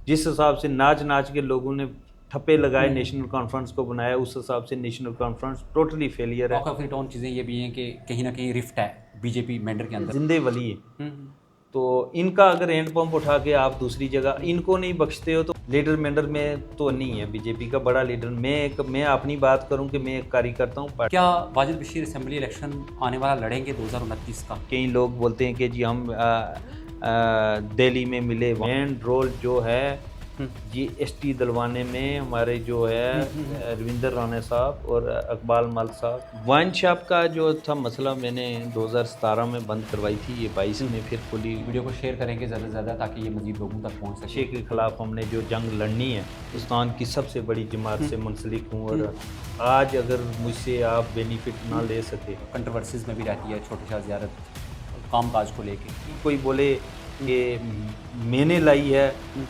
जिस हिसाब से नाच नाच के लोगों ने ठप्पे लगाए नेशनल कॉन्फ्रेंस को बनाया, उस हिसाब से नेशनल कॉन्फ्रेंस टोटली फेलियर है। और काफ़ी टॉन चीज़ें ये भी हैं कि कहीं ना कहीं रिफ्ट है बीजेपी मेंबर के अंदर। जिंदे वली है। तो इनका अगर हैंड पंप उठा के आप दूसरी जगह इनको नहीं बख्शते हो तो लीडर मेंबर में तो नहीं है बीजेपी का बड़ा लीडर। मैं अपनी बात करूं कि मैं एक कार्यकर्ता हूं। क्या वाजिद बशीर असेंबली इलेक्शन आने वाला लड़ेंगे 2029 का? कई लोग बोलते हैं कि जी हम दिल्ली में मिले। मेन रोल जो है जीएसटी दिलवाने में हमारे जो है रविंदर राणा साहब और इकबाल मल साहब। वाइन शॉप का जो था मसला मैंने 2017 में बंद करवाई थी, ये 22 में फिर खुली। वीडियो को शेयर करेंगे ज़्यादा से ज़्यादा ताकि ये मजीद लोगों तक पहुँच सके। नशे के खिलाफ हमने जो जंग लड़नी है, हिंदुस्तान की सबसे बड़ी जमात से मुंसलिक हूँ और आज अगर मुझसे आप बेनिफिट ना ले सके। कंट्रोवर्सीज में भी रहती है छोटे शाह ज़ियारत काम काज को लेके। कोई बोले कि मैंने लाई है,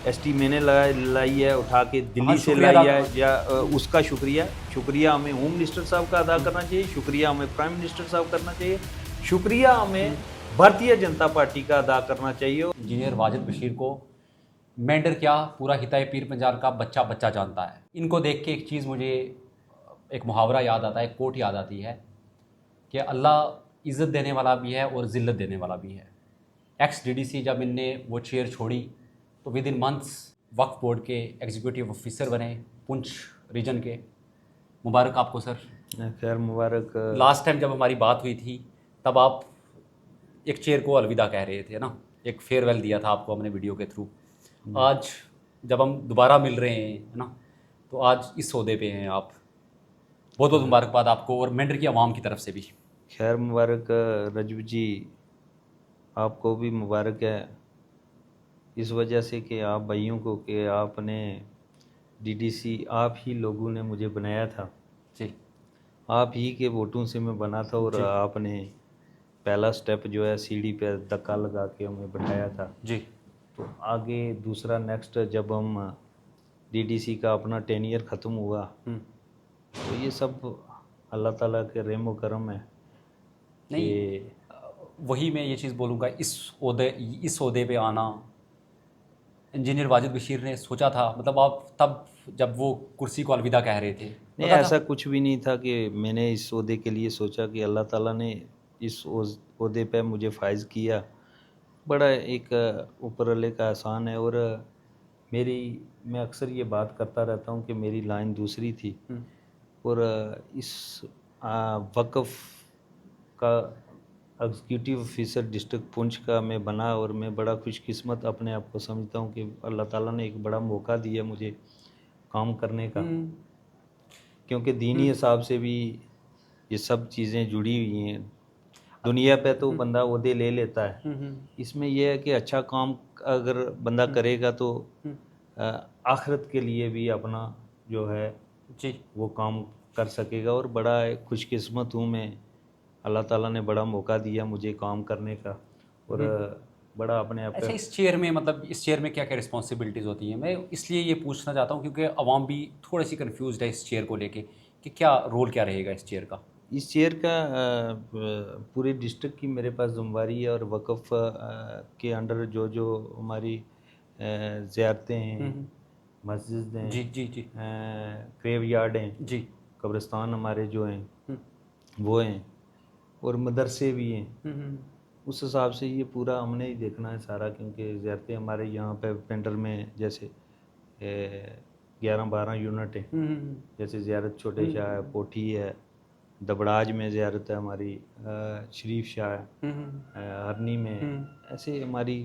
एसटी मैंने लाई है उठा के दिल्ली से लाई है, या उसका शुक्रिया हमें होम मिनिस्टर साहब का अदा करना चाहिए, शुक्रिया हमें प्राइम मिनिस्टर साहब करना चाहिए, शुक्रिया हमें भारतीय जनता पार्टी का अदा करना चाहिए। इंजीनियर वाजिद बशीर को मेंढर क्या पूरा हिताए पीर पंजाल का बच्चा बच्चा जानता है। इनको देख के एक चीज़ मुझे एक मुहावरा याद आता है, एक कोट याद आती है कि अल्लाह इज़्ज़त देने वाला भी है और ज़िल्लत देने वाला भी है। एक्स डीडीसी जब इनने वो चेयर छोड़ी तो with in months Waqf board के एग्जीक्यूटिव ऑफिसर बने पुंछ रीजन के। मुबारक आपको सर। खैर मुबारक। लास्ट टाइम जब हमारी बात हुई थी तब आप एक चेयर को अलविदा कह रहे थे ना, एक फेयरवेल दिया था आपको हमने वीडियो के थ्रू। आज जब हम दोबारा मिल रहे हैं है ना, तो आज इस ओहदे पे हैं आप। बहुत बहुत मुबारकबाद आपको और मेंढर की आवाम की तरफ से भी। खैर मुबारक रजब जी, आपको भी मुबारक है इस वजह से कि आप भाइयों को कि आपने डीडीसी आप ही लोगों ने मुझे बनाया था जी, आप ही के वोटों से मैं बना था और आपने पहला स्टेप जो है सीढ़ी पे धक्का लगा के हमें बैठाया था जी। तो आगे दूसरा नेक्स्ट जब हम डीडीसी का अपना 10 ईयर ख़त्म हुआ तो ये सब अल्लाह ताला के रहम करम है नहीं, कि वही मैं ये चीज़ बोलूँगा, इस ओहदे पे आना इंजीनियर वाजिद बशीर ने सोचा था? मतलब आप तब जब वो कुर्सी को अलविदा कह रहे थे नहीं, पता ऐसा था? कुछ भी नहीं था कि मैंने इस ओहदे के लिए सोचा कि अल्लाह ताला ने इस ओहदे पे मुझे फाइज किया। बड़ा एक ऊपर वाले का एहसान है और मेरी मैं अक्सर ये बात करता रहता हूँ कि मेरी लाइन दूसरी थी और इस वक़्फ़ का एग्जीक्यूटिव ऑफिसर डिस्ट्रिक्ट पुंछ का मैं बना और मैं बड़ा खुशकिस्मत अपने आप को समझता हूँ कि अल्लाह ताला ने एक बड़ा मौका दिया मुझे काम करने का, क्योंकि दीनी हिसाब से भी ये सब चीज़ें जुड़ी हुई हैं। दुनिया पे तो बंदा ओहदे ले लेता है, इसमें यह है कि अच्छा काम अगर बंदा करेगा तो आखिरत के लिए भी अपना जो है जी वो काम कर सकेगा और बड़ा खुशकिस्मत हूँ मैं। अल्लाह ताला ने बड़ा मौका दिया मुझे काम करने का और बड़ा अपने आप अच्छा, पे। इस चेयर में मतलब इस चेयर में क्या क्या रिस्पॉन्सिबिलिटीज़ होती हैं? मैं इसलिए ये पूछना चाहता हूँ क्योंकि आवाम भी थोड़ी सी कंफ्यूज्ड है इस चेयर को लेके कि क्या रोल क्या रहेगा इस चेयर का। इस चेयर का पूरे डिस्ट्रिक्ट की मेरे पास जिम्मेवारी है और वक़्फ़ के अंडर जो जो हमारी ज़ियारतें हैं, मस्जिद हैं, जी जी जी ग्रेव यार्ड हैं, जी। कब्रिस्तान हमारे जो हैं वो हैं और मदरसे भी हैं। उस हिसाब से ये पूरा हमने ही देखना है सारा, क्योंकि ज़ियारतें हमारे यहाँ पे पेंटर में जैसे 11-12 यूनिट हैं। जैसे ज़ियारत छोटे शाह है, कोठी है, दबड़ाज में ज़ियारत है हमारी, शरीफ शाह है, हरनी में, ऐसे हमारी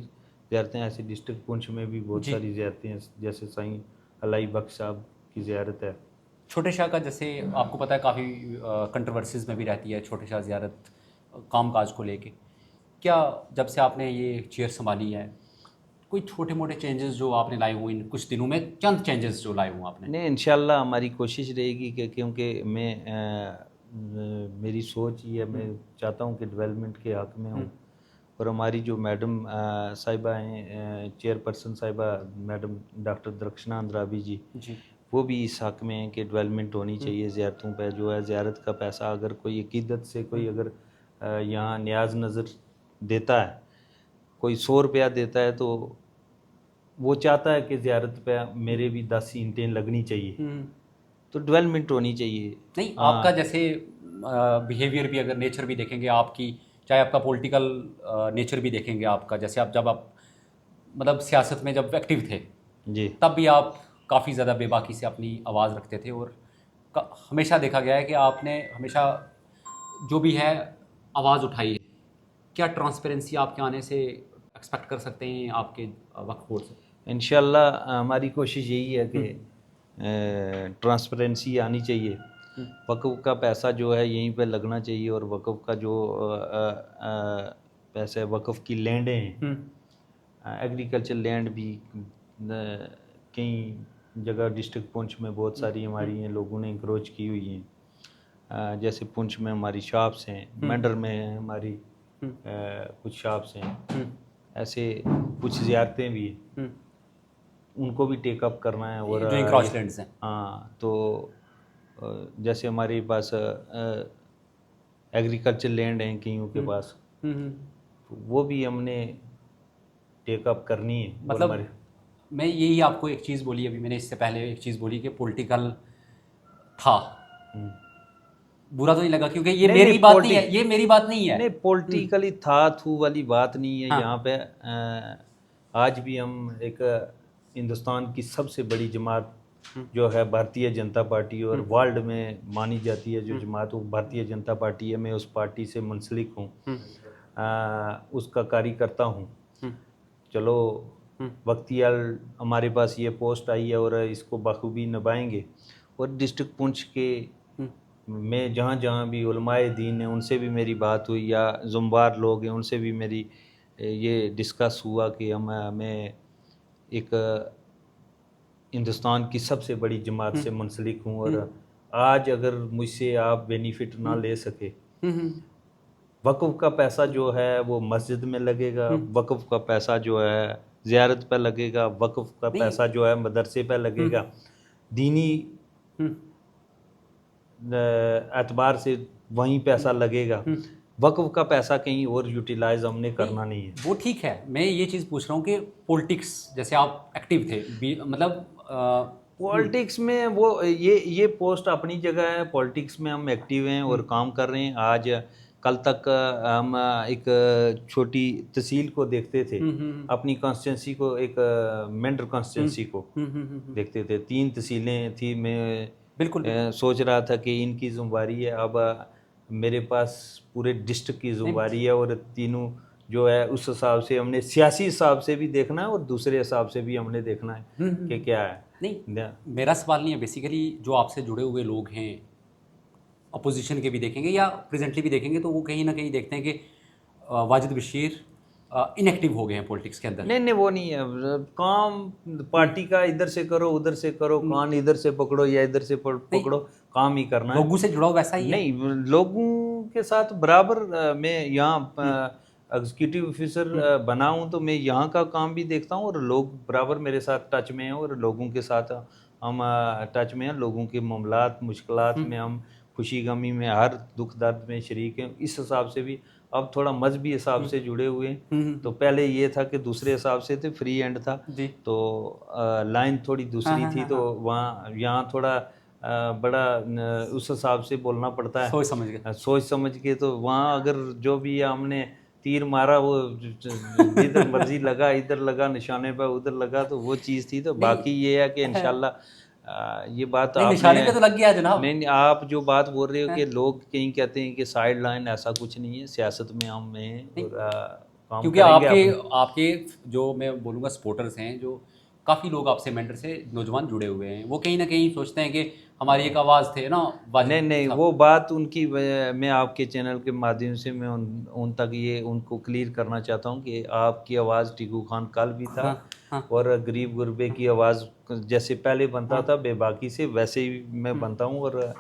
ज़ियारतें। ऐसे डिस्ट्रिक्ट पुंछ में भी बहुत जी। सारी ज़ियारतें हैं, जैसे साईं अलाई बख्श साहब की ज़ियारत है। छोटे शाह का जैसे आपको पता है काफ़ी कंट्रोवर्सीज में भी रहती है छोटे शाह ज़ियारत काम काज को लेके। क्या जब से आपने ये चेयर संभाली है कोई छोटे मोटे चेंजेस जो आपने लाए हुए इन कुछ दिनों में, चंद चेंजेस जो लाए हुए आपने? नहीं, इंशाल्लाह हमारी कोशिश रहेगी कि क्योंकि मेरी सोच ये है, मैं चाहता हूँ कि डेवलपमेंट के हक़ में हूँ और हमारी जो मैडम साहिबा हैं, चेयरपर्सन साहिबा मैडम डॉक्टर दरख्शना अंद्राबी जी, वो भी इस हक़ में हैं कि डेवलपमेंट होनी चाहिए। ज़ियारतों पे जो है ज़ियारत का पैसा अगर कोई अकीदत से कोई अगर यहाँ न्याज नज़र देता है, कोई 100 रुपया देता है तो वो चाहता है कि ज़ियारत पे मेरे भी 10 ईंटें लगनी चाहिए, तो डेवलपमेंट होनी चाहिए। नहीं, हाँ आपका जैसे बिहेवियर भी, अगर नेचर भी देखेंगे आपकी, चाहे आपका पॉलिटिकल नेचर भी देखेंगे आपका, जैसे आप जब आप मतलब सियासत में जब एक्टिव थे, जी। तब भी आप काफ़ी ज़्यादा बेबाकी से अपनी आवाज़ रखते थे, और हमेशा देखा गया है कि आपने हमेशा जो भी है आवाज़ उठाई है। क्या ट्रांसपेरेंसी आपके आने से एक्सपेक्ट कर सकते हैं आपके वक्फ बोर्ड से? इंशाल्लाह हमारी कोशिश यही है कि हम्म, ट्रांसपेरेंसी आनी चाहिए। हम्म, वक़्फ़ का पैसा जो है यहीं पे लगना चाहिए, और वक़्फ़ का जो पैसा है, वक़्फ़ की लैंडें हैं, हम्म, एग्रीकल्चर लैंड भी कई जगह डिस्ट्रिक्ट पुंछ में बहुत सारी हम्म, हमारी हैं, लोगों ने इंक्रोच की हुई हैं। जैसे पुंछ में हमारी शॉप्स हैं, हम्म, मेंढर में है हमारी हम्म, कुछ शॉप्स हैं, हम्म, ऐसे कुछ ज़ियारतें भी हैं, हम्म। उनको भी टेकअप करना है। और जो ये इंक्रॉच लैंड्स हैं। हाँ, तो जैसे हमारे पास एग्रीकल्चर लैंड हैं कईयों के हम्म, पास, हम्म। तो वो भी हमने टेकअप करनी है। और मतलब हमारे मैं यही आपको एक चीज़ बोली, अभी मैंने इससे पहले एक चीज़ बोली कि पॉलिटिकल था, हम्म। बुरा तो नहीं लगा, क्योंकि ये नहीं नहीं मेरी बात नहीं है, ये मेरी बात नहीं है। नहीं पॉलिटिकली था थू वाली बात नहीं है यहाँ हाँ। पे। आज भी हम एक हिंदुस्तान की सबसे बड़ी जमात हम्म, जो है भारतीय जनता पार्टी, और हम्म, वर्ल्ड में मानी जाती है जो हम्म, जमात, वो भारतीय जनता पार्टी है। मैं उस पार्टी से मुंसलिक हूँ, हम्म, उसका कार्यकर्ता हूँ। हम्म, चलो, हम्म, बख्तियार हमारे पास ये पोस्ट आई है और इसको बखूबी निभाएंगे। और डिस्ट्रिक्ट पुंछ के हम्म, मैं जहाँ जहाँ भी उलमाए दीन हैं उनसे भी मेरी बात हुई, या जुम्बार लोग हैं उनसे भी मेरी ये डिस्कस हुआ कि मैं एक हिंदुस्तान की सबसे बड़ी जमात हम्म, से मुंसलिक हूँ, और हम्म, आज अगर मुझसे आप बेनिफिट ना हम्म, ले सके, हम्म, वक़्फ़ का पैसा जो है वो मस्जिद में लगेगा, हम्म। वक़्फ़ का पैसा जो है ज़ियारत पे लगेगा, वक़्फ़ का नहीं। पैसा जो है मदरसे पे हम्म, लगेगा। दीनी हम्म, एतबार से वहीं पैसा लगेगा। हम्म। वक़्फ़ का पैसा कहीं और यूटिलाइज़ हमने नहीं, करना नहीं है। वो ठीक है, मैं ये चीज़ पूछ रहा हूँ कि पॉलिटिक्स जैसे आप एक्टिव थे, मतलब पॉलिटिक्स में वो ये पोस्ट अपनी जगह है, पॉलिटिक्स में हम एक्टिव हैं और काम कर रहे हैं। आज कल तक हम एक छोटी तहसील को देखते थे, हम्म, हम्म, अपनी कॉन्स्टिट्यूंसी को, एक मेंढर हम्म, कॉन्स्टिट्यूंसी को हम्म, हम्म, हम्म, देखते थे। 3 तहसीलें थी, मैं बिल्कुल, बिल्कुल। सोच रहा था कि इनकी ज़िम्मेवारी है। अब मेरे पास पूरे डिस्ट्रिक्ट की नहीं, ज़िम्मेवारी है, और तीनों जो है उस हिसाब से हमने सियासी हिसाब से भी देखना है और दूसरे हिसाब से भी हमने देखना है कि क्या है। नहीं, न- मेरा सवाल नहीं है, बेसिकली जो आपसे जुड़े हुए लोग हैं, अपोजिशन के भी देखेंगे या प्रेजेंटली भी देखेंगे, तो वो कहीं ना कहीं देखते हैं कि वाजिद बशीर इनएक्टिव हो गए हैं पॉलिटिक्स के अंदर। नहीं नहीं वो नहीं है। काम पार्टी का इधर से करो उधर से करो, हम्म, कान इधर से पकड़ो या इधर से नहीं, पकड़ो, काम ही करना है। लोगों से जुड़ा हुआ वैसा ही है। नहीं, लोगों के साथ बराबर मैं हम्म, यहाँ एग्जीक्यूटिव ऑफिसर हम्म, बना हूँ, तो मैं यहाँ का काम भी देखता हूँ, और लोग बराबर मेरे साथ टच में हैं, और लोगों के साथ हम टच में हैं। लोगों के मामलात मुश्किलात हम्म, में हम खुशी गमी में हर दुख दर्द में शरीक हैं। इस हिसाब से भी अब थोड़ा मजहबी हिसाब हम्म, से जुड़े हुए हैं। हम्म, तो पहले ये था कि दूसरे हिसाब से थे, फ्री एंड था, जी। तो लाइन थोड़ी हाँ, दूसरी हाँ, थी, हाँ, तो हाँ। वहाँ यहाँ थोड़ा बड़ा उस हिसाब से बोलना पड़ता है। सोच समझ गए। सोच समझ के, तो वहाँ अगर जो भी हमने तीर मारा वो जिधर मर्जी लगा, इधर लगा निशाने पर, उधर लगा, तो वो चीज़ थी। तो नहीं। बाकी ये है कि इंशाल्लाह ये बात नहीं, आपने निशाने पे तो लग गया जनाब। नहीं नहीं, आप जो बात बोल रहे हो हैं? कि लोग कहीं कहते हैं कि साइड लाइन, ऐसा कुछ नहीं है। सियासत में हम हैं नहीं, और काम क्योंकि करेंगे आपके अपने। आपके जो मैं बोलूँगा सपोर्टर्स हैं, जो काफ़ी लोग आपसे मेंटर से नौजवान जुड़े हुए हैं, वो कहीं ना कहीं सोचते हैं कि हमारी एक आवाज़ थे ना नहीं वाजिद नहीं, साहब। वो बात उनकी मैं आपके चैनल के माध्यम से मैं उन तक ये उनको क्लियर करना चाहता हूँ कि आपकी आवाज़ टीकू खान कल भी था, हाँ, हाँ, और गरीब गुरबे की आवाज़ जैसे पहले बनता हाँ। था बेबाकी से, वैसे ही मैं बनता हूँ। और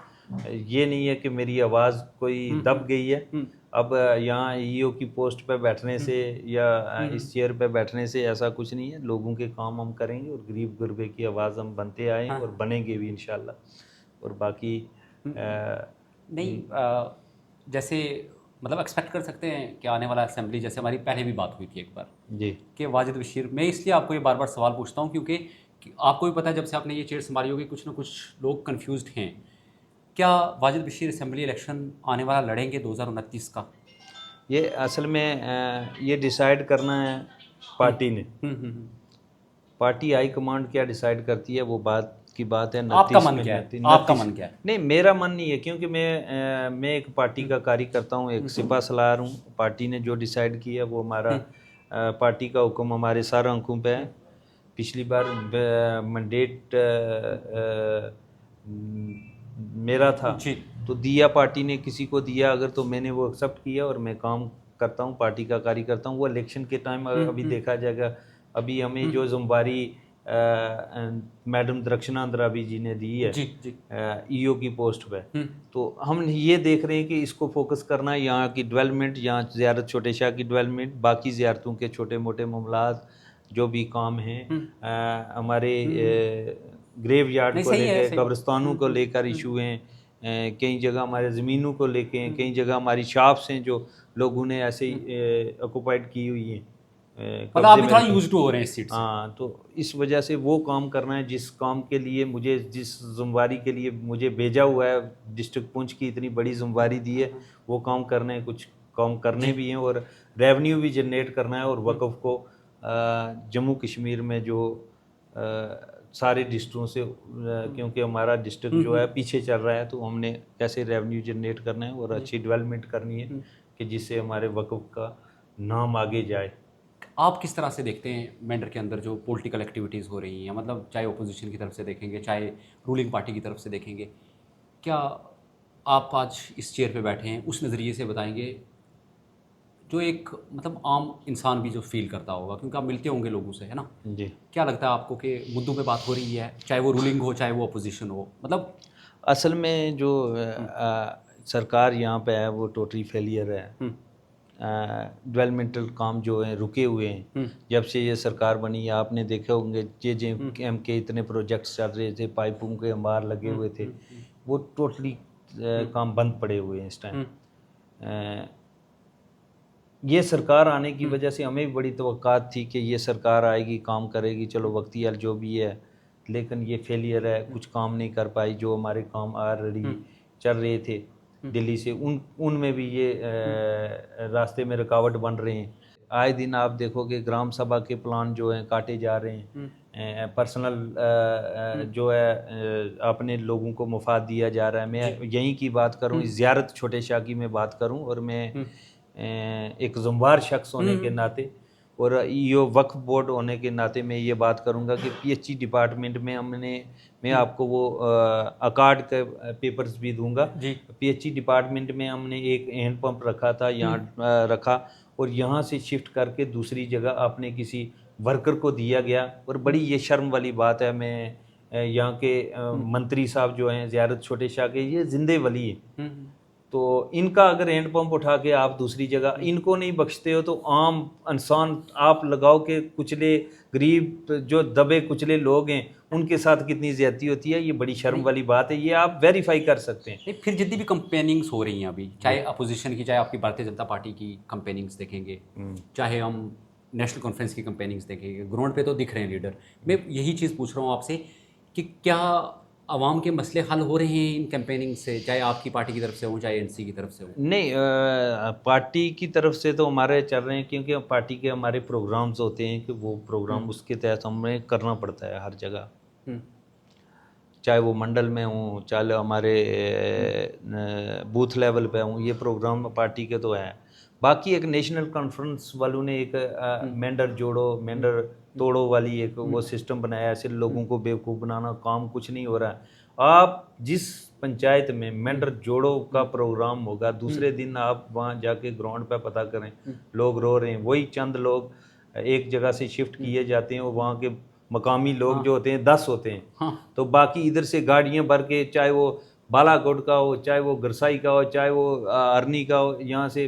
ये नहीं है कि मेरी आवाज़ कोई हम्म, दब गई है। हम्म, अब यहाँ ईओ की पोस्ट पे बैठने से या इस चेयर पे बैठने से ऐसा कुछ नहीं है। लोगों के काम हम करेंगे, और गरीब गुरबे की आवाज़ हम बनते आए हैं हाँ, और बनेंगे भी इंशाल्लाह। और बाकी हम्म। अ, नहीं, जैसे मतलब एक्सपेक्ट कर सकते हैं कि आने वाला असेंबली, जैसे हमारी पहले भी बात हुई थी एक बार जी। कि वाजिद बशीर, मैं इसलिए आपको ये बार बार सवाल पूछता हूँ क्योंकि कि आपको भी पता है जब से आपने ये चेयर संभाली होगी कुछ ना कुछ लोग कंफ्यूज्ड हैं। क्या वाजिद बशीर असेंबली इलेक्शन आने वाला लड़ेंगे 2029 का? ये असल में ये डिसाइड करना है पार्टी ने। हम्म। पार्टी हाई कमांड क्या डिसाइड करती है वो बात की बात है। आपका 29 मन में क्या है? 29 आपका 29 मन क्या है? नहीं, मेरा मन नहीं है, क्योंकि मैं एक पार्टी का कार्यकर्ता हूँ, एक सिपा सलार हूँ। पार्टी ने जो डिसाइड किया वो हमारा पार्टी का हुक्म हमारे सारे अंकों पे है। पिछली बार मैंडेट मेरा था, जी तो दिया पार्टी ने, किसी को दिया अगर तो मैंने वो एक्सेप्ट किया और मैं काम करता हूँ, पार्टी का कार्य करता हूँ। वो इलेक्शन के टाइम अभी देखा जाएगा। अभी हमें जो जिम्मेवारी मैडम दरक्षना अंद्राबी जी ने दी है जी जी। ईओ की पोस्ट पे, तो हम ये देख रहे हैं कि इसको फोकस करना है, यहाँ की डेवलपमेंट, यहाँ ज़ियारत छोटे शाह की डेवलपमेंट, बाकी ज़ियारतों के छोटे मोटे मामलात जो भी काम हैं, हमारे ग्रेव यार्ड नहीं, को सही है, लेकर, सही। कब्रिस्तानों को लेकर इशू हैं, कई जगह हमारे ज़मीनों को लेके हैं, कई जगह हमारी शॉप्स हैं जो लोगों ने ऐसे ही ऑक्युपाइड की हुई हैं, मतलब आप कब्जे भी में थोड़ा रखी। यूज टू हो रहे हैं इस सीट से। हाँ, तो इस वजह से वो काम करना है जिस काम के लिए मुझे, जिस जिम्मेवारी के लिए मुझे भेजा हुआ है, डिस्ट्रिक्ट पुंछ की इतनी बड़ी जिम्मेवारी दी है, वो काम करने हैं, कुछ काम करने भी हैं और रेवेन्यू भी जनरेट करना है। और वक़्फ़ को जम्मू कश्मीर में जो सारे डिस्ट्रिक्टों से क्योंकि हमारा डिस्ट्रिक्ट जो है पीछे चल रहा है, तो हमने कैसे रेवेन्यू जनरेट करना है और अच्छी डेवलपमेंट करनी है कि जिससे हमारे वक़्फ़ का नाम आगे जाए। आप किस तरह से देखते हैं मेंढर के अंदर जो पॉलिटिकल एक्टिविटीज़ हो रही हैं, मतलब चाहे ओपोजिशन की तरफ से देखेंगे चाहे रूलिंग पार्टी की तरफ से देखेंगे, क्या आप आज इस चेयर पे बैठे हैं उस नज़रिए से बताएंगे जो एक मतलब आम इंसान भी जो फील करता होगा, क्योंकि आप मिलते होंगे लोगों से, है ना? जी। क्या लगता है आपको कि मुद्दों पे बात हो रही है, चाहे वो रूलिंग हो चाहे वो अपोजिशन हो, मतलब? असल में जो सरकार यहाँ पे है वो टोटली फेलियर है। डेवलपमेंटल काम जो हैं रुके हुए हैं। जब से ये सरकार बनी है आपने देखे होंगे JJM के इतने प्रोजेक्ट्स चल रहे थे, पाइपों के अंबार लगे हुए थे, वो टोटली काम बंद पड़े हुए हैं इस टाइम। ये सरकार आने की वजह से हमें भी बड़ी तवक्कात थी कि ये सरकार आएगी, काम करेगी, चलो वक्तिया जो भी है, लेकिन ये फेलियर है, कुछ काम नहीं कर पाई। जो हमारे काम ऑलरेडी चल रहे थे दिल्ली से, उनमें भी ये रास्ते में रुकावट बन रहे हैं। आए दिन आप देखोगे ग्राम सभा के प्लान जो हैं काटे जा रहे हैं, पर्सनल जो है अपने लोगों को मुफाद दिया जा रहा है। मैं यहीं की बात करूं, ज़ियारत छोटे शाह की मैं बात करूं, और मैं एक ज़ुम्मेवार शख्स होने के नाते और ईओ वक्फ बोर्ड होने के नाते मैं ये बात करूंगा कि PHE डिपार्टमेंट में मैं आपको वो अकार्ड के पेपर्स भी दूंगा। PHE डिपार्टमेंट में हमने एक हैंड पंप रखा था, यहाँ रखा और यहाँ से शिफ्ट करके दूसरी जगह अपने किसी वर्कर को दिया गया। और बड़ी ये शर्म वाली बात है, मैं यहाँ के मंत्री साहब जो हैं ज़ियारत छोटे शाह के, ये जिंदे वली है, तो इनका अगर हैंड पंप उठा के आप दूसरी जगह इनको नहीं बख्शते हो, तो आम इंसान आप लगाओ के कुचले गरीब जो दबे कुचले लोग हैं उनके साथ कितनी ज्यादती होती है। ये बड़ी शर्म वाली बात है, ये आप वेरीफाई कर सकते हैं। नहीं, फिर जितनी भी कंपेनिंग्स हो रही हैं अभी, चाहे अपोजिशन की, चाहे आपकी भारतीय जनता पार्टी की कंपेनिंग्स देखेंगे, चाहे हम नेशनल कॉन्फ्रेंस की कंपेनिंग्स देखेंगे, ग्राउंड पे तो दिख रहे हैं लीडर। मैं यही चीज़ पूछ रहा हूँ आपसे कि क्या आवाम के मसले हल हो रहे हैं इन कैंपेनिंग से, चाहे आपकी पार्टी की तरफ से हो चाहे NC की तरफ से हो? नहीं, पार्टी की तरफ से तो हमारे चल रहे हैं, क्योंकि पार्टी के हमारे प्रोग्राम्स होते हैं कि वो प्रोग्राम उसके तहत हमें करना पड़ता है हर जगह, चाहे वो मंडल में हूँ चाहे हमारे बूथ लेवल पे हूँ, ये प्रोग्राम पार्टी के तो हैं। बाकी एक नेशनल कॉन्फ्रेंस वालों ने एक मेंढर जोड़ो मेंढर तोड़ो वाली एक वो सिस्टम बनाया, ऐसे लोगों को बेवकूफ़ बनाना, काम कुछ नहीं हो रहा है। आप जिस पंचायत में मेंढर जोड़ो का प्रोग्राम होगा, दूसरे दिन आप वहाँ जाके ग्राउंड पे पता करें, लोग रो रहे हैं। वही चंद लोग एक जगह से शिफ्ट किए जाते हैं और वहाँ के मकामी लोग जो होते हैं 10 होते हैं, तो बाकी इधर से गाड़ियाँ भर के, चाहे वो बालाकोट का हो, चाहे वो गरसाई का हो, चाहे वो अरनी का हो, यहाँ से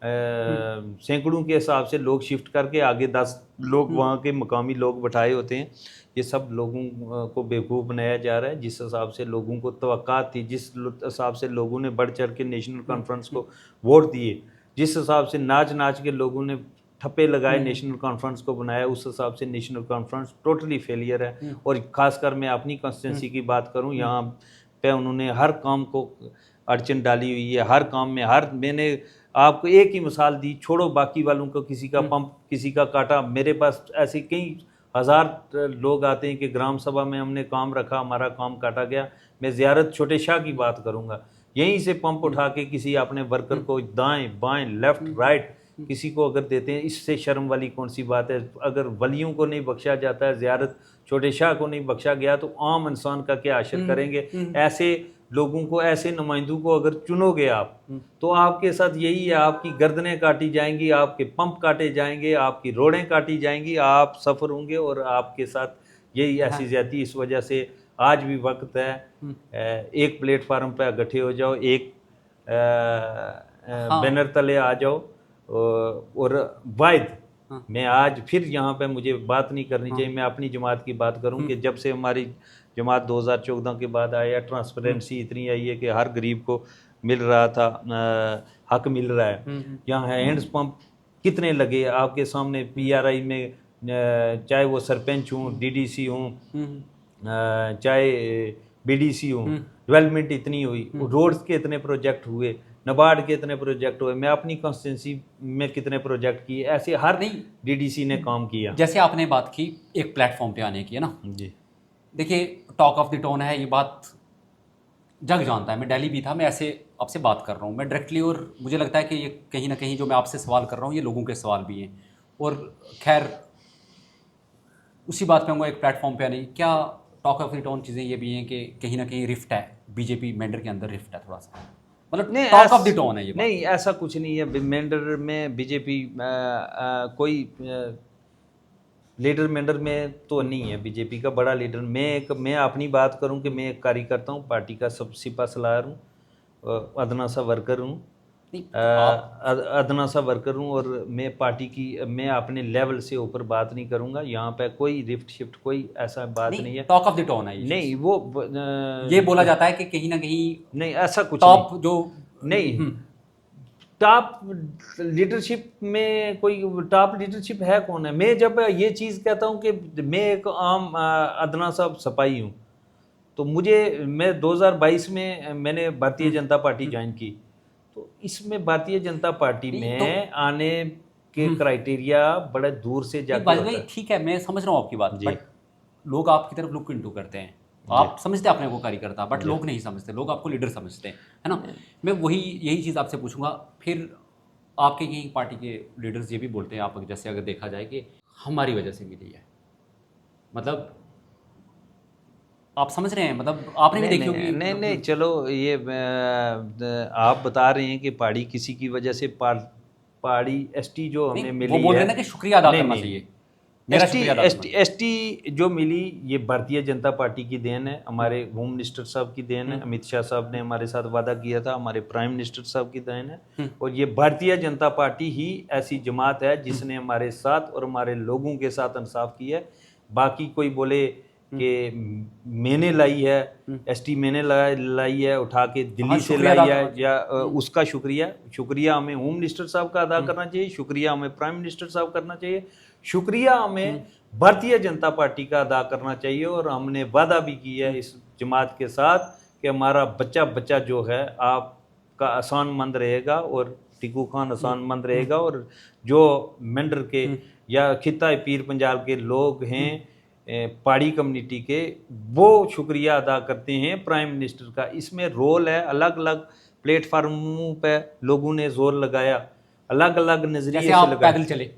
सैकड़ों के हिसाब से लोग शिफ्ट करके आगे 10 लोग वहाँ के मकामी लोग बैठाए होते हैं। ये सब लोगों को बेवकूफ़ बनाया जा रहा है। जिस हिसाब से लोगों को तवक्कात थी, जिस हिसाब से लोगों ने बढ़ चढ़ के नेशनल कॉन्फ्रेंस को वोट दिए, जिस हिसाब से नाच नाच के लोगों ने ठप्पे लगाए नेशनल कॉन्फ्रेंस को बनाया, उस हिसाब से नेशनल कॉन्फ्रेंस टोटली फेलियर है। और ख़ासकर मैं अपनी कॉन्स्टिट्यूंसी की बात करूं, यहाँ पे उन्होंने हर काम को अड़चन डाली हुई है। हर काम में मैंने आपको एक ही मिसाल दी, छोड़ो बाकी वालों को, किसी का पंप किसी का काटा। मेरे पास ऐसे कई हज़ार लोग आते हैं कि ग्राम सभा में हमने काम रखा, हमारा काम काटा गया। मैं ज़ियारत छोटे शाह की बात करूँगा, यहीं से पंप उठा के किसी अपने वर्कर को दाएं बाएं लेफ्ट राइट किसी को अगर देते हैं, इससे शर्म वाली कौन सी बात है। अगर वलियों को नहीं बख्शा जाता है, ज़ियारत छोटे शाह को नहीं बख्शा गया, तो आम इंसान का क्या आशर करेंगे। ऐसे लोगों को, ऐसे नुमाइंदों को अगर चुनोगे आप, तो आपके साथ यही है, आपकी गर्दनें काटी जाएंगी, आपके पंप काटे जाएंगे, आपकी रोडें काटी जाएंगी, आप सफ़र होंगे और आपके साथ यही ऐसी ज्यादती। इस वजह से आज भी वक्त है, एक प्लेटफार्म पर इकट्ठे हो जाओ, एक बैनर तले आ जाओ और वाहिद मैं आज फिर यहाँ पे मुझे बात नहीं करनी चाहिए, मैं अपनी जमात की बात करूँ कि जब से हमारी जमात 2014 के बाद आया, ट्रांसपेरेंसी इतनी आई है कि हर गरीब को मिल रहा था, हक मिल रहा है। यहाँ हैंड्स पंप कितने लगे आपके सामने, पीआरआई में, चाहे वो सरपंच हूँ, डीडीसी हूँ, चाहे बीडीसी हूँ, डेवलपमेंट इतनी हुई, रोड्स के इतने प्रोजेक्ट हुए, नबार्ड के इतने प्रोजेक्ट हुए, मैं अपनी कॉन्स्टिट्यूंसी में कितने प्रोजेक्ट किए, ऐसे हर डीडीसी ने काम किया। जैसे आपने बात की एक प्लेटफॉर्म पे आने की, है ना जी। देखिए, टॉक ऑफ द टाउन है, ये बात जग जानता है। मैं दिल्ली भी था, मैं ऐसे आपसे बात कर रहा हूँ मैं डायरेक्टली, और मुझे लगता है कि ये कहीं ना कहीं जो मैं आपसे सवाल कर रहा हूँ ये लोगों के सवाल भी हैं। और खैर उसी बात पे आऊँगा, एक प्लेटफॉर्म पे आने, क्या टॉक ऑफ द टाउन चीज़ें ये भी हैं कि कहीं ना कहीं रिफ्ट है, बीजेपी मेंढर के अंदर रिफ्ट है थोड़ा सा, मतलब टॉक ऑफ द टाउन है ये बात। नहीं, ऐसा कुछ नहीं है। मेंढर में बीजेपी कोई लीडर मेंढर में तो नहीं है बीजेपी का बड़ा लीडर। मैं अपनी बात करूं कि मैं एक कार्यकर्ता हूं, पार्टी का सब सिपा सलार हूं, अदना सा वर्कर हूं, अदना सा वर्कर हूं। और मैं पार्टी की, मैं अपने लेवल से ऊपर बात नहीं करूंगा। यहाँ पे कोई रिफ्ट शिफ्ट कोई ऐसा बात नहीं है। टॉक ऑफ द टाउन है ये नहीं, वो ये बोला जाता है कि कहीं ना कहीं नहीं, ऐसा कुछ टॉप जो नहीं। टॉप लीडरशिप में कोई टॉप लीडरशिप है कौन है? मैं जब ये चीज़ कहता हूँ कि मैं एक आम अदना सा सपाही हूँ, तो मैं 2022 में मैंने भारतीय जनता पार्टी ज्वाइन की। तो इसमें भारतीय जनता पार्टी में आने के क्राइटेरिया बड़े दूर से जाके होता है। ठीक है, मैं समझ रहा हूँ आपकी बात, बट लोग आपकी तरफ लुक इनटू करते हैं, आप समझते हैं अपने को कार्यकर्ता, बट लोग नहीं समझते, लोग आपको लीडर समझते हैं, है ना। मैं यही चीज़ आपसे पूछूंगा। फिर आपके यही पार्टी के लीडर्स ये भी बोलते हैं, आप जैसे अगर देखा जाए कि हमारी वजह से मिली है, मतलब आप समझ रहे हैं, मतलब आपने भी देखी होगी। नहीं, चलो ये आप बता रहे हैं कि पहाड़ी किसी की वजह से, पहाड़ी एसटी जो हमें मिली है, वो बोल रहे हैं ना कि शुक्रिया अदा करना चाहिए। एसटी जो मिली ये भारतीय जनता पार्टी की देन है, हमारे होम मिनिस्टर साहब की देन है, अमित शाह साहब ने हमारे साथ वादा किया था, हमारे प्राइम मिनिस्टर साहब की देन है। और ये भारतीय जनता पार्टी ही ऐसी जमात है जिसने हमारे साथ और हमारे लोगों के साथ इंसाफ किया है। बाकी कोई बोले कि मैंने लाई है, एसटी मैंने लाई है उठा के दिल्ली से लाई है, या उसका शुक्रिया हमें होम मिनिस्टर साहब का अदा करना चाहिए, शुक्रिया हमें प्राइम मिनिस्टर साहब करना चाहिए, शुक्रिया हमें भारतीय जनता पार्टी का अदा करना चाहिए। और हमने वादा भी किया है इस जमात के साथ कि हमारा बच्चा बच्चा जो है आपका आसानमंद रहेगा और टिकू खान आसानमंद रहेगा। और जो मेंढर के या खिता पीर पंजाल के लोग हैं पहाड़ी कम्युनिटी के, वो शुक्रिया अदा करते हैं प्राइम मिनिस्टर का। इसमें रोल है, अलग अलग प्लेटफार्मों पे लोगों ने जोर लगाया, अलग अलग नजरिए से लगाया। पैदल चले,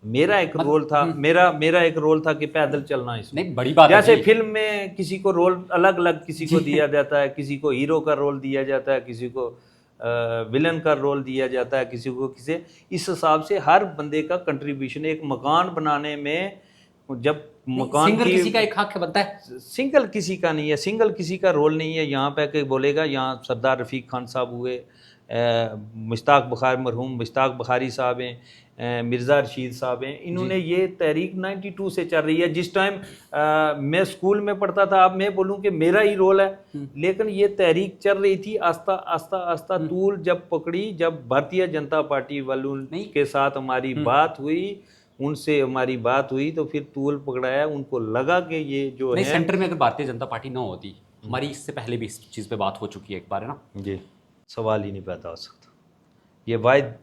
मेरा एक रोल था, मेरा एक रोल था कि पैदल चलना। इसमें नहीं बड़ी बात जैसे फिल्म में किसी को रोल अलग अलग किसी को दिया जाता है, किसी को हीरो का रोल दिया जाता है, किसी को विलन का रोल दिया जाता है, किसी को किसी, इस हिसाब से हर बंदे का कंट्रीब्यूशन। एक मकान बनाने में जब मकान सिंगल किसी का एक हक बनता है, सिंगल किसी का नहीं है, सिंगल किसी का रोल नहीं है। यहाँ पे के बोलेगा यहाँ सरदार रफीक खान साहब हुए, मरहूम मुश्ताक बुखारी साहब हैं, मिर्ज़ा रशीद साहब हैं, इन्होंने ये तहरीक 92 से चल रही है। जिस टाइम मैं स्कूल में पढ़ता था, अब मैं बोलूँ कि मेरा ही रोल है, लेकिन ये तहरीक चल रही थी आस्ता आस्ता आस्ता तूल जब पकड़ी, जब भारतीय जनता पार्टी वालों के साथ हमारी बात हुई, उनसे हमारी बात हुई तो फिर तूल पकड़ाया, उनको लगा कि ये जो नहीं, है सेंटर में अगर भारतीय जनता पार्टी ना होती, हमारी इससे पहले भी इस चीज़ पे बात हो चुकी है एक बार, है ना जी, सवाल ही नहीं पैदा हो सकता। ये वाहिद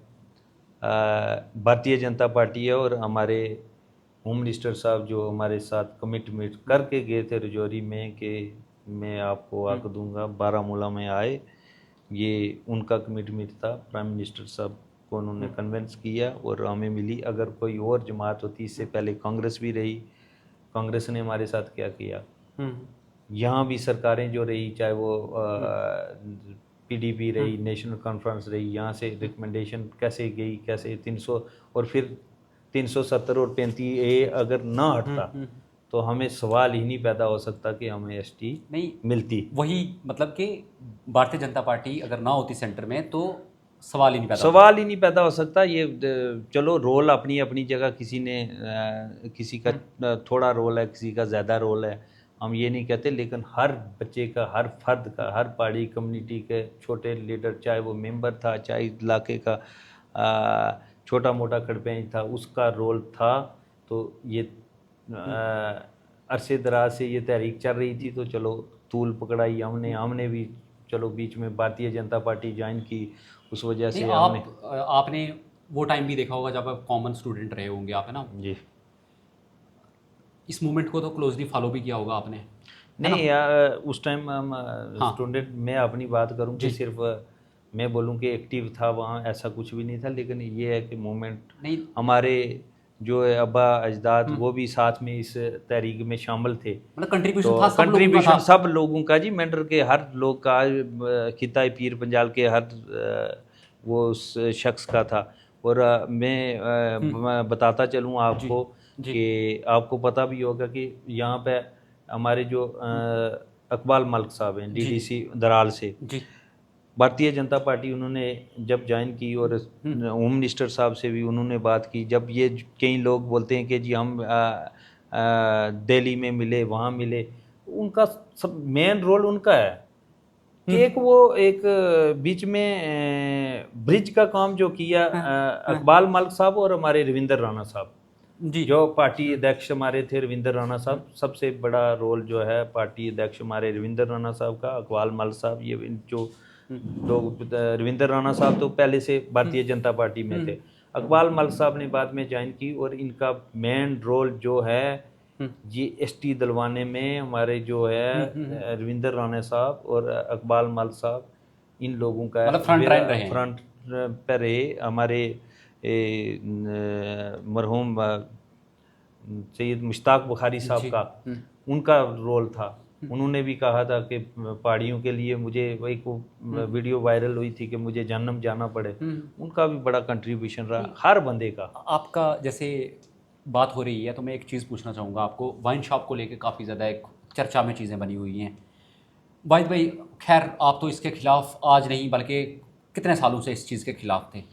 भारतीय जनता पार्टी है, और हमारे होम मिनिस्टर साहब जो हमारे साथ कमिटमेंट करके गए थे रजौरी में कि मैं आपको हक दूंगा, बारामूला में आए, ये उनका कमिटमेंट था। प्राइम मिनिस्टर साहब को उन्होंने कन्विंस किया और हमें मिली। अगर कोई और जमात होती, इससे पहले कांग्रेस भी रही, कांग्रेस ने हमारे साथ क्या किया, यहाँ भी सरकारें जो रही, चाहे वो पीडीपी रही, नेशनल कॉन्फ्रेंस रही, यहाँ से रिकमेंडेशन कैसे गई, कैसे 300 और फिर 370 और 35A अगर ना हटता तो हमें सवाल ही नहीं पैदा हो सकता कि हमें एसटी नहीं मिलती। वही मतलब कि भारतीय जनता पार्टी अगर ना होती सेंटर में तो सवाल ही नहीं पैदा सवाल ही नहीं पैदा हो सकता। ये चलो रोल अपनी अपनी जगह, किसी ने किसी का थोड़ा रोल है, किसी का ज़्यादा रोल है, हम ये नहीं कहते, लेकिन हर बच्चे का, हर फर्द का, हर पहाड़ी कम्युनिटी के छोटे लीडर, चाहे वो मेंबर था, चाहे इलाके का छोटा मोटा खड़पेंच था, उसका रोल था। तो ये अरसे दराज से ये तहरीक चल रही थी, तो चलो तूल पकड़ाई हमने, हमने भी चलो बीच में भारतीय जनता पार्टी ज्वाइन की, उस वजह से हमने। आपने वो टाइम भी देखा होगा जब आप कॉमन स्टूडेंट रहे होंगे आप, है ना जी। इस मूवमेंट को तो क्लोजली फॉलो भी किया होगा आपने, नहीं उस टाइम हम स्टूडेंट, मैं अपनी बात करूं कि सिर्फ मैं बोलूं कि एक्टिव था वहाँ, ऐसा कुछ भी नहीं था, लेकिन ये है कि मूवमेंट नहीं हमारे जो है अब्बा अजदाद वो भी साथ में इस तहरीक में शामिल थे, मतलब कंट्रीब्यूशन तो था सब लोगों का कंट्रीब्यूशन था। सब लोगों का जी, मेंढर के हर लोग का, खिताई पीर पंजाल के हर वो उस शख्स का था। और मैं बताता चलूँ आपको कि आपको पता भी होगा कि यहाँ पे हमारे जो अकबाल मलिक साहब हैं डीडीसी दराल से, भारतीय जनता पार्टी उन्होंने जब ज्वाइन की, और होम मिनिस्टर साहब से भी उन्होंने बात की। जब ये कई लोग बोलते हैं कि जी हम दिल्ली में मिले, वहाँ मिले, उनका सब मेन रोल उनका है कि एक बीच में ब्रिज का काम जो किया अकबाल मलिक साहब और हमारे रविंदर राणा साहब, जो पार्टी अध्यक्ष हमारे थे रविंदर राणा साहब, सबसे बड़ा रोल जो है पार्टी अध्यक्ष हमारे रविंदर राणा साहब का, अकबाल मलिक साहब, ये जो लोग, रविंदर राणा साहब तो पहले से भारतीय जनता पार्टी में थे, अकबाल मलिक साहब ने बाद में ज्वाइन की, और इनका मेन रोल जो है ये एसटी दिलवाने में हमारे जो है रविंदर राणा साहब और अकबाल मलिक साहब, इन लोगों का फ्रंट पर रहे। हमारे मरहूम सैयद मुश्ताक बुखारी साहब का उनका रोल था। उन्होंने भी कहा था कि पहाड़ियों के लिए मुझे एक वीडियो वायरल हुई थी कि मुझे जन्नम जाना पड़े, उनका भी बड़ा कंट्रीब्यूशन रहा हर बंदे का। आपका जैसे बात हो रही है तो मैं एक चीज़ पूछना चाहूँगा आपको, वाइन शॉप को लेकर काफ़ी ज़्यादा एक चर्चा में चीज़ें बनी हुई हैं वाहिद भाई। खैर आप तो इसके खिलाफ आज नहीं बल्कि कितने सालों से इस चीज़ के खिलाफ थे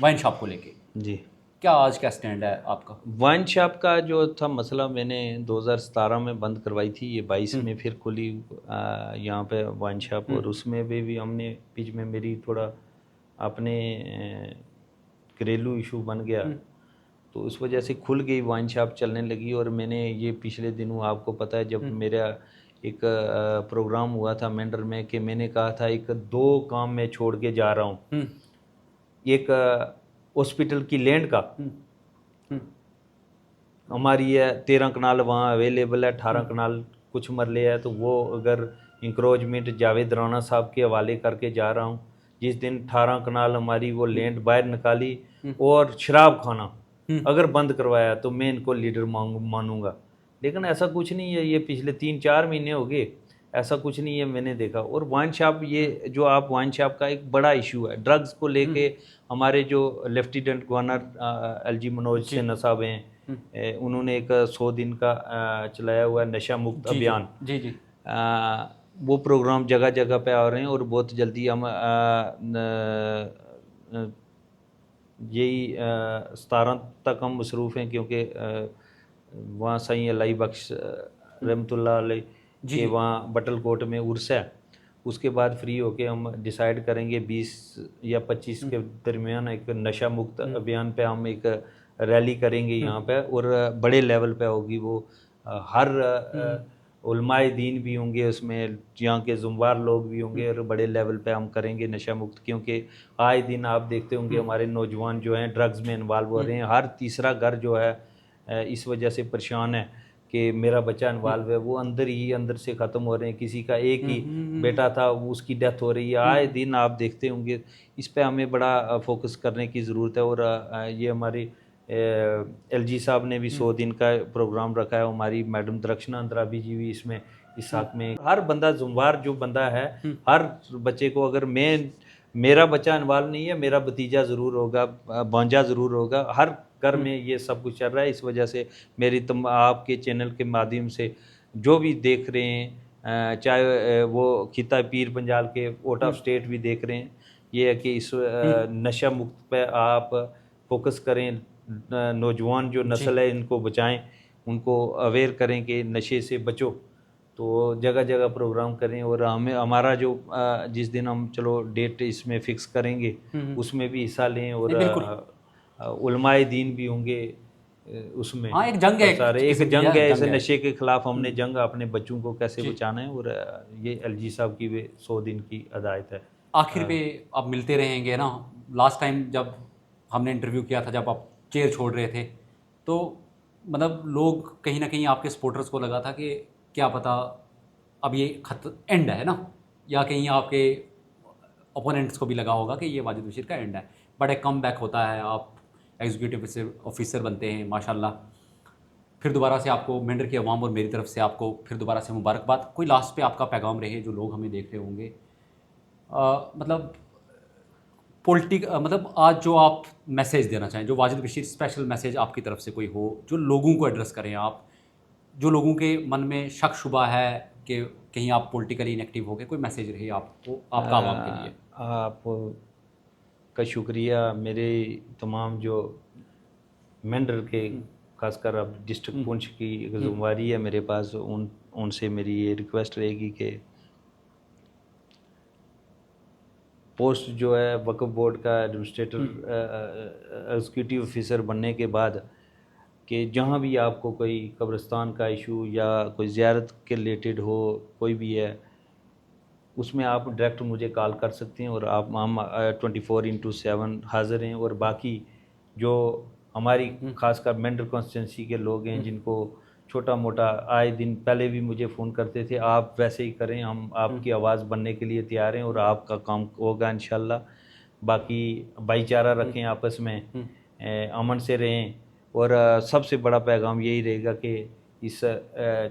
वाइन शॉप को लेके, जी, क्या आज क्या स्टैंड है आपका? वाइन शॉप का जो था मसला, मैंने 2017 में बंद करवाई थी, ये 22 में फिर खुली यहाँ पे वाइन शॉप, और उसमें भी हमने बीच में मेरी थोड़ा अपने घरेलू इशू बन गया, तो उस वजह से खुल गई वाइन शॉप चलने लगी। और मैंने ये पिछले दिनों आपको पता है जब मेरा एक प्रोग्राम हुआ था मेंढर में कि मैंने कहा था एक दो काम मैं छोड़ के जा रहा हूँ, एक हॉस्पिटल की लैंड का हमारी है 13 कनाल वहाँ अवेलेबल है, 18 कनाल कुछ मरले है, तो वो अगर इंक्रोचमेंट जावेद राणा साहब के हवाले करके जा रहा हूँ। जिस दिन 18 कनाल हमारी वो लैंड बाहर निकाली और शराब खाना अगर बंद करवाया तो मैं इनको लीडर मानूंगा, लेकिन ऐसा कुछ नहीं है। ये पिछले 3-4 महीने हो गए, ऐसा कुछ नहीं है मैंने देखा। और वाइन शॉप, ये जो आप वाइन शॉप का एक बड़ा इशू है ड्रग्स को लेके, हमारे जो lieutenant governor LG Manoj Sinha साहब हैं, उन्होंने एक 100 दिन का चलाया हुआ नशा मुक्त अभियान। जी जी। वो प्रोग्राम जगह जगह पे आ रहे हैं और बहुत जल्दी हम यही 17 तक हम मसरूफ़ हैं, क्योंकि वहाँ सही अलाई बख्श रहमतुल्लाह अलैह जी के जी। वहाँ बटलकोट में उर्स है। उसके बाद फ्री होके हम डिसाइड करेंगे 20 या 25 के दरमियान एक नशा मुक्त अभियान पे हम एक रैली करेंगे यहाँ पे, और बड़े लेवल पे होगी वो। हर उलमाए दीन भी होंगे उसमें, यहाँ के जुम्वार लोग भी होंगे, और बड़े लेवल पे हम करेंगे नशा मुक्त। क्योंकि आए दिन आप देखते होंगे हमारे नौजवान जो हैं ड्रग्स में इन्वॉल्व हो रहे हैं। हर तीसरा घर जो है इस वजह से परेशान है कि मेरा बच्चा इन्वॉल्व है, वो अंदर ही अंदर से ख़त्म हो रहे हैं। किसी का एक ही बेटा था, वो उसकी डेथ हो रही है। आए दिन आप देखते होंगे। इस पे हमें बड़ा फोकस करने की ज़रूरत है। और ये हमारी एलजी साहब ने भी 100 दिन का प्रोग्राम रखा है। हमारी मैडम दरक्षना अंद्राबी जी भी इसमें इस हक में। हर बंदा जुम्वार जो बंदा है, हर बच्चे को, अगर मेरा बच्चा इन्वॉल्व नहीं है, मेरा भतीजा ज़रूर होगा, भांजा ज़रूर होगा। हर घर में ये सब कुछ चल रहा है। इस वजह से मेरी आपके चैनल के माध्यम से जो भी देख रहे हैं, चाहे वो खिता पीर पंजाल के आउट ऑफ स्टेट भी देख रहे हैं, ये है कि इस नशा मुक्त पे आप फोकस करें। नौजवान जो जी नस्ल है इनको बचाएं, उनको अवेयर करें कि नशे से बचो। तो जगह जगह प्रोग्राम करें। और हमें हमारा जो जिस दिन हम चलो डेट इसमें फ़िक्स करेंगे उसमें भी हिस्सा लें। और नहीं बिल्कुल। उलमाए दीन भी होंगे उसमें। हाँ, एक जंग है एक सारे एक किस्म की, जंग है है, इस जंग है। नशे के ख़िलाफ़ हमने जंग अपने बच्चों को कैसे जी। बचाना है। और ये एलजी साहब की वे 100 दिन की हदायत है। आखिर पे आप मिलते रहेंगे ना। लास्ट टाइम जब हमने इंटरव्यू किया था, जब आप चेयर छोड़ रहे थे, तो मतलब लोग कहीं ना कहीं आपके सपोर्टर्स को लगा था कि क्या पता अब ये खत एंड है ना, या कहीं आपके ओपोनेंट्स को भी लगा होगा कि ये वाजिद बशीर का एंड है। बट एक कम बैक होता है, आप एग्जीक्यूटिव ऑफिसर बनते हैं माशाल्लाह। फिर दोबारा से आपको मेंढर की आवाम और मेरी तरफ से आपको फिर दोबारा से मुबारकबाद। कोई लास्ट पे आपका पैगाम रहे जो लोग हमें देख रहे होंगे, मतलब मतलब आज जो आप मैसेज देना चाहें, जो वाजिद बशीर स्पेशल मैसेज आपकी तरफ से कोई हो, जो लोगों को एड्रेस करें आप, जो लोगों के मन में शक शुबा है कि कहीं आप पॉलिटिकली इनएक्टिव हो गए, कोई मैसेज रहे आपको, आपका आवाम के लिए। आप का शुक्रिया। मेरे तमाम जो मेंढर के, खासकर अब डिस्ट्रिक्ट पुंछ की एक ज़िम्मेवारी है मेरे पास, उनसे मेरी ये रिक्वेस्ट रहेगी कि पोस्ट जो है वक्फ बोर्ड का एडमिनिस्ट्रेटर एग्जीक्यूटिव ऑफिसर बनने के बाद, कि जहाँ भी आपको कोई कब्रिस्तान का इशू या कोई ज़ियारत के रिलेटेड हो, कोई भी है, उसमें आप डायरेक्ट मुझे कॉल कर सकते हैं। और हम 24/7 हाज़िर हैं। और बाकी जो हमारी खासकर मेंढर कॉन्स्टिट्यूंसी के लोग हैं, जिनको छोटा मोटा आए दिन पहले भी मुझे फ़ोन करते थे, आप वैसे ही करें, हम आपकी आवाज़ बनने के लिए तैयार हैं और आपका काम होगा इंशाल्लाह। बाकी भाईचारा रखें आपस में, अमन से रहें। और सबसे बड़ा पैगाम यही रहेगा कि इस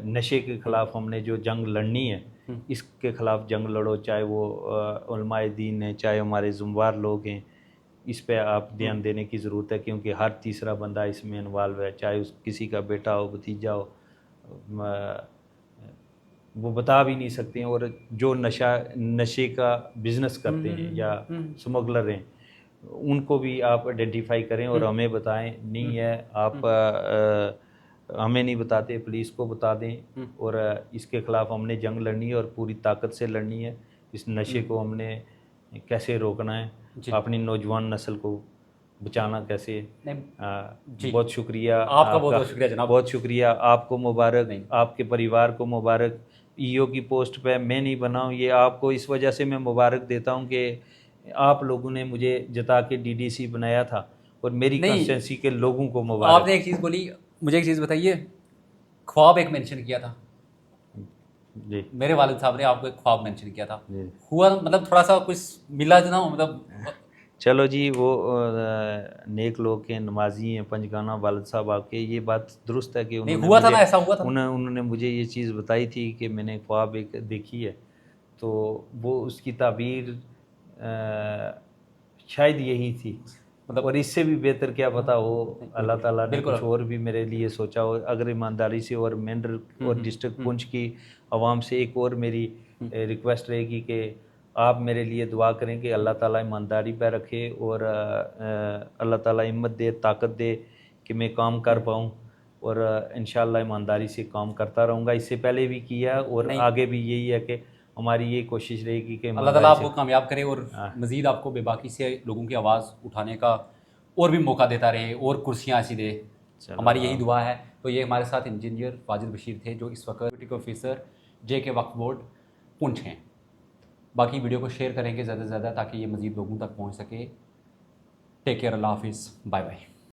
नशे के ख़िलाफ़ हमने जो जंग लड़नी है, इसके ख़िलाफ़ जंग लड़ो। चाहे वो उलमाए दीन है, चाहे हमारे ज़ुम्वार लोग हैं, इस पे आप ध्यान देने की ज़रूरत है। क्योंकि हर तीसरा बंदा इसमें इन्वॉल्व है, चाहे उस किसी का बेटा हो, भतीजा हो, वो बता भी नहीं सकते हैं। और जो नशे का बिज़नेस करते हैं या स्मगलर हैं, उनको भी आप आइडेंटिफाई करें और हमें बताएं। नहीं है आप हमें नहीं बताते, पुलिस को बता दें। और इसके ख़िलाफ़ हमने जंग लड़नी है और पूरी ताकत से लड़नी है। इस नशे को हमने कैसे रोकना है, जी अपनी नौजवान नस्ल को बचाना कैसे। नहीं जी, बहुत शुक्रिया आपका बहुत आपका, बहुत शुक्रिया जनाब। बहुत शुक्रिया आपको, मुबारक, नहीं आपके परिवार को मुबारक। ईओ की पोस्ट पे मैं नहीं बना हूँ, ये आपको इस वजह से मैं मुबारक देता हूँ कि आप लोगों ने मुझे जता के डीडीसी बनाया था। और मेरी नहीं, कंस्टिट्यूंसी के लोगों को आपने मुबारक। एक चीज़ बोली, मुझे एक चीज़ बताइए। ख्वाब एक मेंशन किया था, जी मेरे वालिद साहब ने आपको एक ख्वाब मेंशन किया था, जी। हुआ मतलब थोड़ा सा कुछ मिला जना, मतलब चलो जी, वो नेक लोग के नमाजी हैं पंजगाना वालिद साहब आपके, ये बात दुरुस्त है कि नहीं उन्होंने हुआ था मुझे ना, ऐसा हुआ था ना। उन्होंने मुझे ये चीज़ बताई थी कि मैंने ख्वाब एक देखी है। तो वो उसकी ताबीर शायद यही थी मतलब और इससे भी बेहतर क्या पता हो, अल्लाह ताला ने बिल्कुल। कुछ और भी मेरे लिए सोचा हो। अगर ईमानदारी से, और मेंढर और डिस्ट्रिक्ट पुंछ की आवाम से एक और मेरी रिक्वेस्ट रहेगी कि आप मेरे लिए दुआ करें कि अल्लाह ताला ईमानदारी पे रखे, और अल्लाह ताला हिम्मत दे, ताकत दे कि मैं काम कर पाऊँ, और इंशाल्लाह ईमानदारी से काम करता रहूँगा। इससे पहले भी किया, और नहीं, आगे भी यही है कि हमारी ये कोशिश रहेगी कि अल्लाह ताला ईमानदारी आपको से। कामयाब करे और हाँ, मज़ीद आपको बेबाकी से लोगों की आवाज़ उठाने का और भी मौका देता रहे, और कुर्सियाँ ऐसी दे। चलो हमारी यही आप। दुआ है। तो ये हमारे साथ इंजीनियर वाजिद बशीर थे, जो इस वक्त डिप्टी ऑफिसर JK वक्फ बोर्ड पुंछ हैं। बाकी वीडियो को शेयर करेंगे ज़्यादा से ज़्यादा, ताकि ये मज़ीद लोगों तक पहुँच सके। टेक केयर, अल्लाह हाफिज़, बाय बाय।